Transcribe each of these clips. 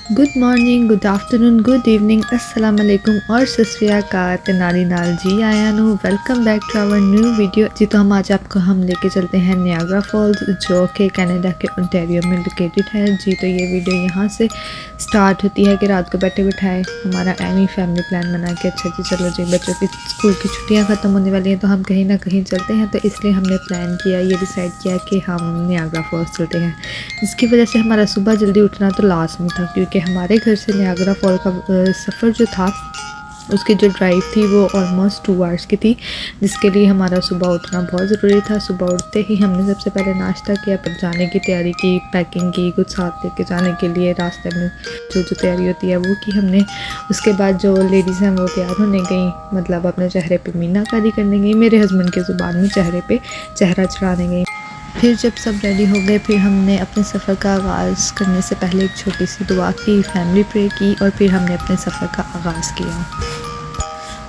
Good morning, good afternoon, good evening, अस्सलाम वालेकुम और सत श्री अकाल ते नाली नाल जी आया नु welcome back to our new video. जी तो हम आज आपको लेके चलते हैं नियाग्रा फॉल्स जो कि कनाडा के ओंटारियो में लोकेटेड है। जी तो ये वीडियो यहाँ से स्टार्ट होती है कि रात को बैठे बिठाए हमारा एमी फैमिली प्लान बना के अच्छा जी चलो जी बच्चों की स्कूल की छुट्टियाँ ख़त्म होने वाली हैं तो हम कहीं ना कहीं चलते हैं, तो इसलिए हमने प्लान किया, ये डिसाइड किया कि हम नियाग्रा फॉल्स चलते हैं। इसकी वजह से हमारा सुबह जल्दी उठना तो लास्ट में था क्योंकि हमारे घर से नियाग्रा फॉल का सफ़र जो था उसकी जो ड्राइव थी वो ऑलमोस्ट 2 आवर्स की थी, जिसके लिए हमारा सुबह उठना बहुत ज़रूरी था। सुबह उठते ही हमने सबसे पहले नाश्ता किया, फिर जाने की तैयारी की, पैकिंग की, कुछ साथ लेके जाने के लिए रास्ते में जो तैयारी होती है वो की हमने। उसके बाद जो लेडीज़ हैं वो तैयार होने गई, मतलब अपने चेहरे पे मीनाकारी करने गई, मेरे हस्बैंड के ज़ुबान में चेहरे पे चेहरा चढ़ाने गई। फिर जब सब रेडी हो गए फिर हमने अपने सफ़र का आगाज़ करने से पहले एक छोटी सी दुआ की, फैमिली प्रे की और फिर हमने अपने सफ़र का आगाज़ किया।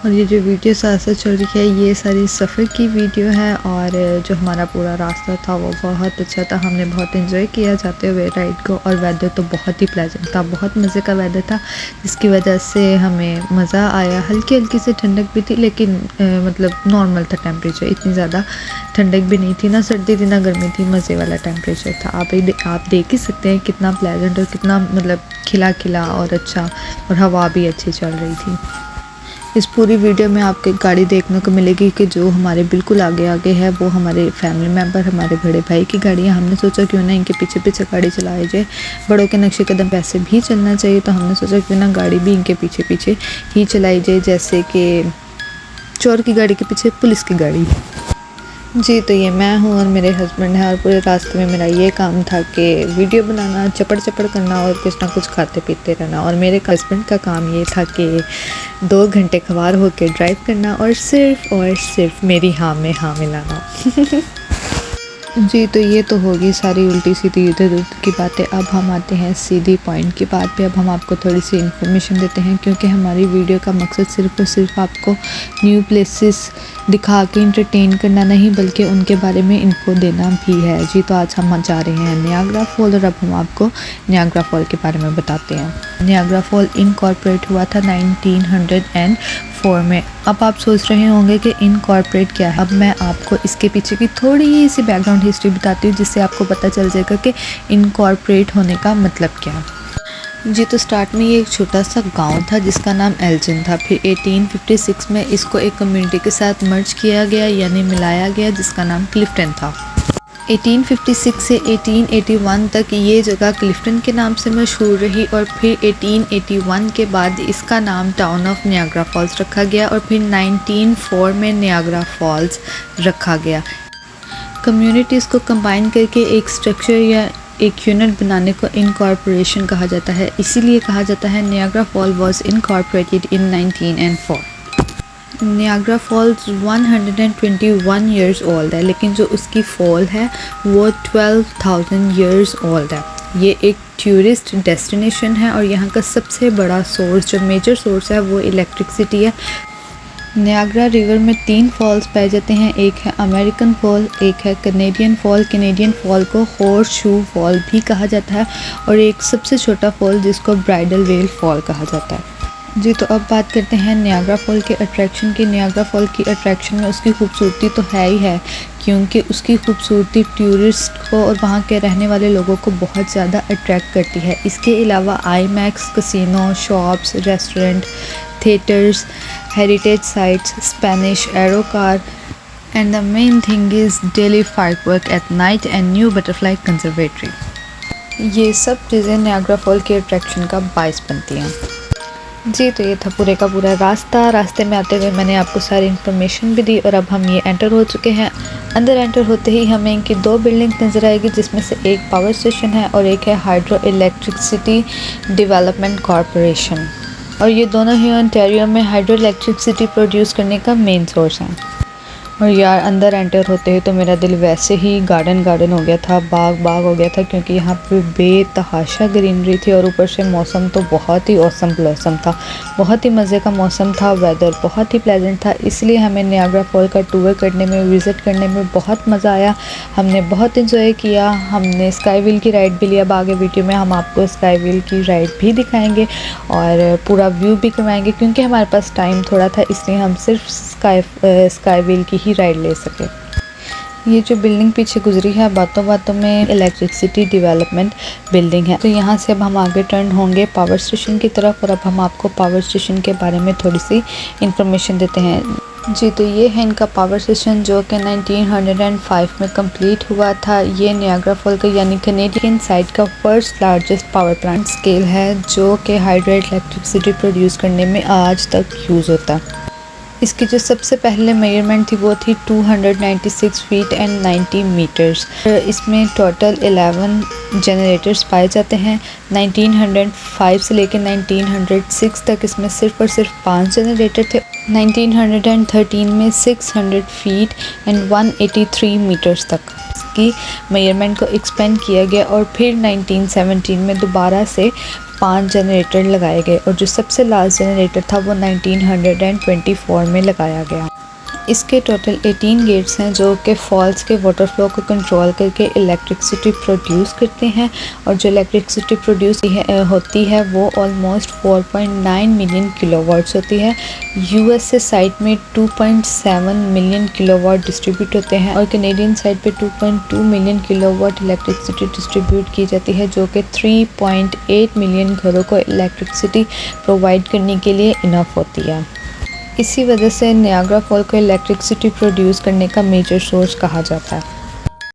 और ये जो वीडियो साथ साथ चल रही है ये सारी सफ़र की वीडियो है और जो हमारा पूरा रास्ता था वो बहुत अच्छा था, हमने बहुत एंजॉय किया जाते हुए राइड को। और वेदर तो बहुत ही प्लेजेंट था, बहुत मज़े का वेदर था जिसकी वजह से हमें मज़ा आया। हल्की हल्की से ठंडक भी थी लेकिन मतलब नॉर्मल था टेम्परेचर, इतनी ज़्यादा ठंडक भी नहीं थी, ना सर्दी थी ना गर्मी थी, मज़े वाला टेम्परेचर था। आप देख ही सकते हैं कितना प्लेजेंट और कितना मतलब खिला खिला और अच्छा, और हवा भी अच्छी चल रही थी। इस पूरी वीडियो में आपको गाड़ी देखने को मिलेगी कि जो हमारे बिल्कुल आगे आगे है वो हमारे फैमिली मेम्बर, हमारे बड़े भाई की गाड़ी है। हमने सोचा क्यों ना इनके पीछे पीछे गाड़ी चलाई जाए, बड़ों के नक्शे कदम वैसे भी चलना चाहिए, तो हमने सोचा क्यों ना गाड़ी भी इनके पीछे पीछे ही चलाई जाए, जैसे कि चोर की गाड़ी के पीछे पुलिस की गाड़ी। जी तो ये मैं हूँ और मेरे हस्बैंड हैं और पूरे रास्ते में मेरा ये काम था कि वीडियो बनाना, चपड़ चपड़ करना और कुछ ना कुछ खाते पीते रहना। और मेरे हस्बैंड का काम ये था कि 2 घंटे ख़वार होकर ड्राइव करना और सिर्फ मेरी हाँ में हाँ मिलाना। जी तो ये तो होगी सारी उल्टी सीधी इधर उधर की बातें। अब हम आते हैं सीधी पॉइंट की बात पे। अब हम आपको थोड़ी सी इन्फॉर्मेशन देते हैं क्योंकि हमारी वीडियो का मकसद सिर्फ और सिर्फ आपको न्यू प्लेसेस दिखा के इंटरटेन करना नहीं बल्कि उनके बारे में इन्फो देना भी है। जी तो आज हम जा रहे हैं नियाग्रा फॉल और अब हम आपको नियाग्रा फॉल के बारे में बताते हैं। नियाग्रा फॉल इनकॉर्पोरेट हुआ था 1904 में। अब आप सोच रहे होंगे कि इनकॉर्पोरेट क्या है। अब मैं आपको इसके पीछे की थोड़ी सी बैकग्राउंड हिस्ट्री बताती हूँ जिससे आपको पता चल जाएगा कि इनकॉर्पोरेट होने का मतलब क्या है। जी तो स्टार्ट में ये एक छोटा सा गांव था जिसका नाम एल्जिन था। फिर 1856 में इसको एक कम्युनिटी के साथ मर्ज किया गया यानी मिलाया गया जिसका नाम क्लिफ्टन था। 1856 से 1881 तक ये जगह क्लिफ्टन के नाम से मशहूर रही और फिर 1881 के बाद इसका नाम टाउन ऑफ नियाग्रा फॉल्स रखा गया और फिर 1904 में नियाग्रा फॉल्स रखा गया। कम्युनिटीज़ को कंबाइन करके एक स्ट्रक्चर या एक यूनिट बनाने को इनकॉर्पोरेशन कहा जाता है, इसीलिए कहा जाता है Niagara fall was incorporated in 1904। Niagara Falls 121 years old है लेकिन जो उसकी फॉल है वो 12,000 ईयर्स ओल्ड है। ये एक टूरिस्ट डेस्टिनेशन है और यहाँ का सबसे बड़ा सोर्स, जो मेजर सोर्स है वो इलेक्ट्रिसिटी है। नियाग्रा रिवर में 3 फॉल्स पाए जाते हैं, एक है अमेरिकन फॉल, एक है कैनेडियन फॉल। कैनेडियन फॉल को हॉर्स शू फॉल भी कहा जाता है और एक सबसे छोटा फॉल जिसको ब्राइडल वेल फॉल कहा जाता है। जी तो अब बात करते हैं नियाग्रा फॉल के अट्रैक्शन की। नियाग्रा फॉल की अट्रैक्शन में उसकी खूबसूरती तो है ही है क्योंकि उसकी खूबसूरती टूरिस्ट को और वहाँ के रहने वाले लोगों को बहुत ज़्यादा अट्रैक्ट करती है। इसके अलावा IMAX, casino, shops, restaurant, theatres, heritage sites, Spanish arrow car and the main thing is daily firework at night and new butterfly conservatory. ये सब चीज़ें नियाग्रा फॉल के अट्रैक्शन का बाइस बनती हैं। जी तो ये था पूरे का पूरा रास्ता। रास्ते में आते हुए मैंने आपको सारी इन्फॉर्मेशन भी दी और अब हम ये एंटर हो चुके हैं। अंदर एंटर होते ही हमें इनकी 2 बिल्डिंग नज़र आएगी जिसमें से एक पावर स्टेशन है और एक है हाइड्रो इलेक्ट्रिसिटी डेवलपमेंट कॉरपोरेशन, और ये दोनों ही ओंटारियो में हाइड्रो इलेक्ट्रिसिटी प्रोड्यूस करने का मेन सोर्स हैं। और यार अंदर एंटर होते ही तो मेरा दिल वैसे ही गार्डन गार्डन हो गया था, बाग बाग हो गया था, क्योंकि यहाँ पे बेतहाशा ग्रीनरी थी और ऊपर से मौसम तो बहुत ही औसम ब्लॉसम था, बहुत ही मज़े का मौसम था, वेदर बहुत ही प्लेजेंट था। इसलिए हमें नियाग्रा फॉल का टूर करने में, विज़िट करने में बहुत मज़ा आया। हमने बहुत इंजॉय किया। हमने स्काई व्हील की राइड भी लिया। अब आगे वीडियो में हम आपको स्काई व्हील की राइड भी दिखाएंगे और पूरा व्यू भी करवाएंगे, क्योंकि हमारे पास टाइम थोड़ा था, इसलिए हम सिर्फ स्काई व्हील की ही राइड ले सके। ये जो बिल्डिंग पीछे गुजरी है, बातों बातों में इलेक्ट्रिसिटी डेवलपमेंट बिल्डिंग है। तो यहाँ से अब हम आगे टर्न होंगे पावर स्टेशन की तरफ और अब हम आपको पावर स्टेशन के बारे में थोड़ी सी इंफॉर्मेशन देते हैं। जी, तो ये है इनका पावर स्टेशन जो कि 1905 में कंप्लीट हुआ था। ये नियाग्रा फॉल का यानी कनेडियन साइड का first largest power plant scale है जो कि हाइड्रेट इलेक्ट्रिसिटी प्रोड्यूस करने में आज तक यूज़ होता है। इसकी जो सबसे पहले मेजरमेंट थी वो थी 296 फीट एंड 90 मीटर्स। इसमें टोटल 11 जनरेटर्स पाए जाते हैं। 1905 से लेकर 1906 तक इसमें सिर्फ और सिर्फ 5 जनरेटर थे। 1913 में 600 फीट एंड 183 मीटर्स तक इसकी मेजरमेंट को एक्सपेंड किया गया और फिर 1917 में दोबारा से 5 जनरेटर लगाए गए और जो सबसे लास्ट जनरेटर था वो 1924 में लगाया गया। इसके टोटल 18 गेट्स हैं जो कि फॉल्स के वाटर फ्लो को कंट्रोल करके इलेक्ट्रिसिटी प्रोड्यूस करते हैं और जो इलेक्ट्रिसिटी प्रोड्यूस होती है वो ऑलमोस्ट 4.9 मिलियन किलोवाट्स होती है। यूएसए साइड में 2.7 मिलियन किलोवाट डिस्ट्रीब्यूट होते हैं और कनेडियन साइड पे 2.2 मिलियन किलोवाट इलेक्ट्रिसिटी डिस्ट्रीब्यूट की जाती है, जो कि 3.8 मिलियन घरों को इलेक्ट्रिसिटी प्रोवाइड करने के लिए इनफ होती है। इसी वजह से नियाग्रा फॉल को इलेक्ट्रिसिटी प्रोड्यूस करने का मेजर सोर्स कहा जाता है।